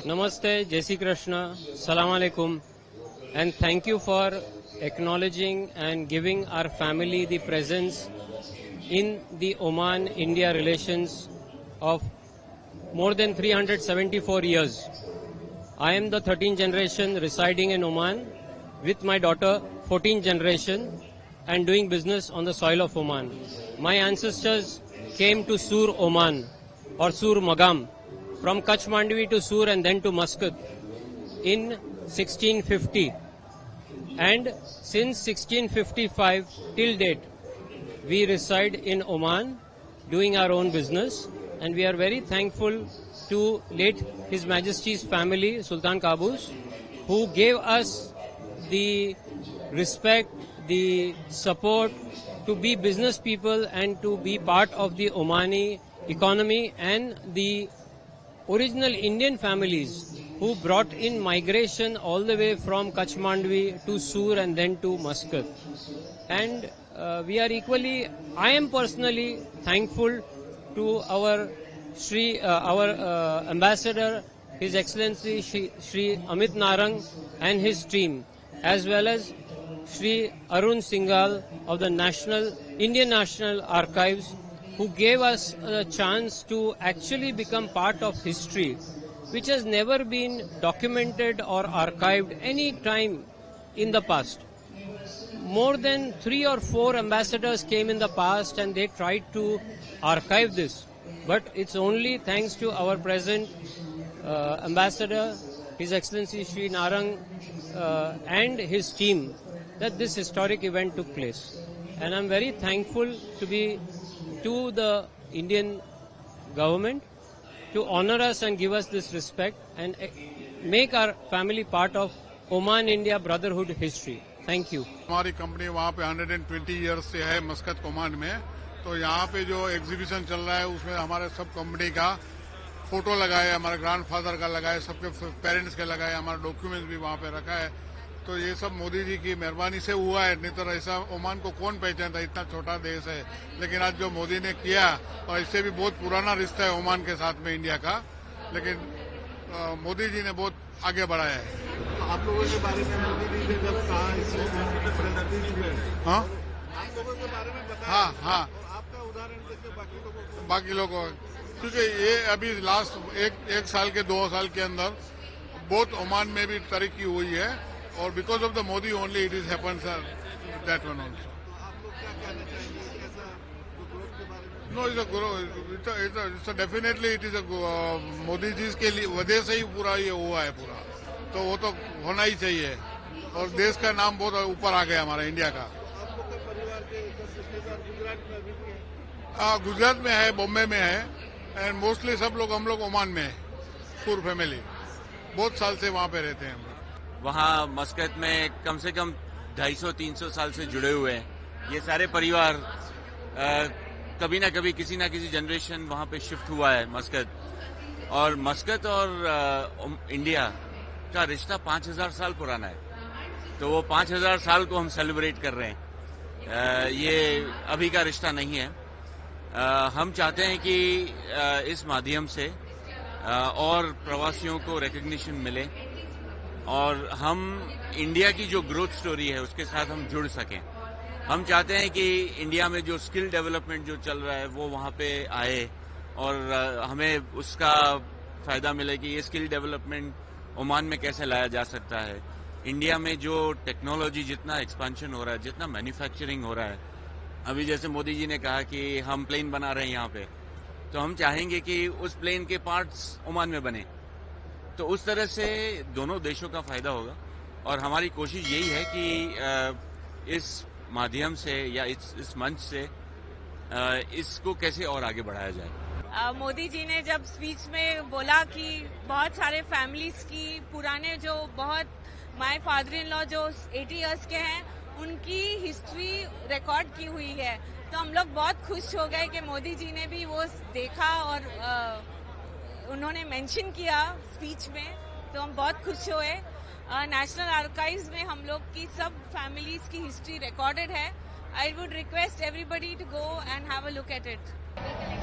Namaste, Jai Shri Krishna, Salam Alaikum, and thank you for acknowledging and giving our family the presence in the Oman-India relations of more than 374 years. I am the 13th generation residing in Oman with my daughter, 14th generation, and doing business on the soil of Oman. My ancestors came to Sur, Oman, or Sur Magam, from Kutch Mandvi to Sur and then to Muscat in 1650. And since 1655 till date, we reside in Oman doing our own business, and we are very thankful to late His Majesty's family, Sultan Qaboos, who gave us the respect, the support to be business people and to be part of the Omani economy, and the original Indian families who brought in migration all the way from Kutch Mandvi to Sur and then to Muscat. And we are equally, I am personally thankful to our ambassador, His Excellency Shri Amit Narang and his team, as well as Shri Arun Singhal of the Indian National Archives, who gave us a chance to actually become part of history, which has never been documented or archived any time in the past. More than 3 or 4 ambassadors came in the past and they tried to archive this. But it's only thanks to our present ambassador, His Excellency Shri Narang, and his team, that this historic event took place. And I'm very thankful to the Indian government to honor us and give us this respect and make our family part of Oman-India brotherhood history. Thank you. हमारी company वहाँ पे 120 years से है मस्कत Oman में, तो यहाँ पे जो एग्जीबिशन चल रहा है उसमें हमारे सब कंपनी का फोटो लगाए, हमारे ग्रैंडफादर का लगाए, सबके पेरेंट्स के लगाए, हमारा डॉक्यूमेंट्स भी वहाँ पे रखा है। तो ये सब मोदी जी की मेहरबानी से हुआ है, नहीं तो ऐसा ओमान को कौन पहचानता, इतना छोटा देश है। लेकिन आज जो मोदी ने किया, और इससे भी बहुत पुराना रिश्ता है ओमान के साथ में इंडिया का, लेकिन मोदी जी ने बहुत आगे बढ़ाया है। आप लोगों के बारे में मोदी जी ने जब कहा, हाँ आप लोगों के बारे में बताया, हाँ हाँ, आपका उदाहरण देके बाकी लोगों क्योंकि ये अभी लास्ट एक साल के 2 साल के अंदर बहुत ओमान में भी तरक्की हुई है, और because of the Modi only it is happens that one also. No it's definitely it is Modi ji के लिए वजह से ही पूरा ये हुआ है पूरा, तो वो तो होना ही चाहिए, और देश का नाम बहुत ऊपर आ गया हमारा इंडिया का। गुजरात में है, बॉम्बे में है, एंड मोस्टली सब लोग हम लोग ओमान में है, पूरी फैमिली बहुत साल से वहाँ पे रहते हैं हम लोग। वहाँ मस्कत में कम से कम 250-300 साल से जुड़े हुए हैं। ये सारे परिवार कभी ना कभी किसी ना किसी जनरेशन वहाँ पे शिफ्ट हुआ है मस्कत, और मस्कत और इंडिया का रिश्ता 5000 साल पुराना है, तो वो 5000 साल को हम सेलिब्रेट कर रहे हैं। ये अभी का रिश्ता नहीं है। हम चाहते हैं कि इस माध्यम से और प्रवासियों को रिकग्निशन मिले, और हम इंडिया की जो ग्रोथ स्टोरी है उसके साथ हम जुड़ सकें। हम चाहते हैं कि इंडिया में जो स्किल डेवलपमेंट जो चल रहा है वो वहाँ पे आए, और हमें उसका फायदा मिले कि ये स्किल डेवलपमेंट ओमान में कैसे लाया जा सकता है। इंडिया में जो टेक्नोलॉजी जितना एक्सपेंशन हो रहा है, जितना मैन्युफैक्चरिंग हो रहा है, अभी जैसे मोदी जी ने कहा कि हम प्लेन बना रहे हैं यहाँ पे, तो हम चाहेंगे कि उस प्लेन के पार्ट्स ओमान में बने, तो उस तरह से दोनों देशों का फायदा होगा। और हमारी कोशिश यही है कि इस माध्यम से या इस मंच से इसको कैसे और आगे बढ़ाया जाए। मोदी जी ने जब स्पीच में बोला कि बहुत सारे फैमिलीज की पुराने जो बहुत माय फादर इन लॉ जो 80 इयर्स के हैं उनकी हिस्ट्री रिकॉर्ड की हुई है, तो हम लोग बहुत खुश हो गए कि मोदी जी ने भी वो देखा और उन्होंने मेंशन किया स्पीच में, तो हम बहुत खुश हुए। नेशनल आर्काइव्स में हम लोग की सब फैमिलीज की हिस्ट्री रिकॉर्डेड है। I would request everybody to go and have a look at it.